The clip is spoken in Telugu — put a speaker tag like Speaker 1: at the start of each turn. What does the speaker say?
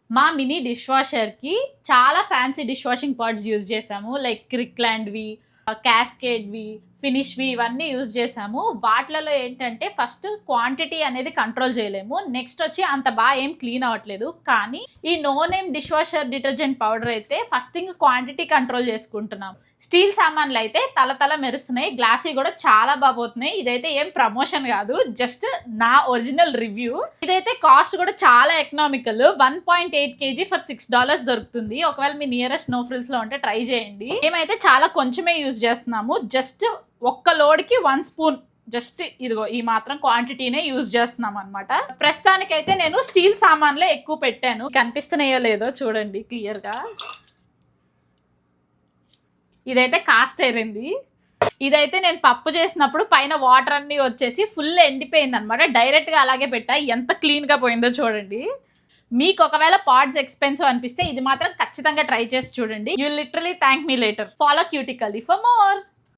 Speaker 1: మా మినీ డిష్ వాషర్కి చాలా fancy dish washing pods use చేసాము. లైక్ క్రిక్లాండ్వి, క్యాస్కేడ్వి, ఫినిష్వి ఇవన్నీ యూజ్ చేసాము. వాటిలలో ఏంటంటే ఫస్ట్ క్వాంటిటీ అనేది కంట్రోల్ చేయలేము, నెక్స్ట్ వచ్చి అంత బాగా ఏం క్లీన్ అవ్వట్లేదు. కానీ ఈ no name dish washer detergent powder అయితే ఫస్ట్ థింగ్ క్వాంటిటీ కంట్రోల్ చేసుకుంటున్నాం. స్టీల్ సామాన్లు అయితే తల మెరుస్తున్నాయి, గ్లాసీ కూడా చాలా బాగుపోతున్నాయి. ఇదైతే ఏం ప్రమోషన్ కాదు, జస్ట్ నా ఒరిజినల్ రివ్యూ. ఇదైతే కాస్ట్ కూడా చాలా ఎకనామికల్. 1.8 kg ఫర్ $6 దొరుకుతుంది. ఒకవేళ మీ నియరెస్ట్ నో ఫ్రిల్స్ లో ఉంటే ట్రై చేయండి. మేమైతే చాలా కొంచెమే యూజ్ చేస్తున్నాము, జస్ట్ ఒక్క లోడ్కి 1 స్పూన్, జస్ట్ ఇదిగో ఈ మాత్రం క్వాంటిటీనే యూజ్ చేస్తున్నాం అనమాట. ప్రస్తుతానికైతే నేను స్టీల్ సామాన్లే ఎక్కువ పెట్టాను. కనిపిస్తున్నాయో లేదో చూడండి క్లియర్ గా. ఇదైతే కాస్ట్ ఐరన్ది. ఇదైతే నేను పప్పు చేసినప్పుడు పైన వాటర్ అన్ని వచ్చేసి ఫుల్ ఎండిపోయింది అనమాట. డైరెక్ట్ గా అలాగే పెట్టా, ఎంత క్లీన్ గా పోయిందో చూడండి. మీకు ఒకవేళ పాడ్స్ ఎక్స్పెన్సివ్ అనిపిస్తే ఇది మాత్రం ఖచ్చితంగా ట్రై చేసి చూడండి. You literally thank me later. Follow క్యూటికల్లీ ఫర్ మోర్.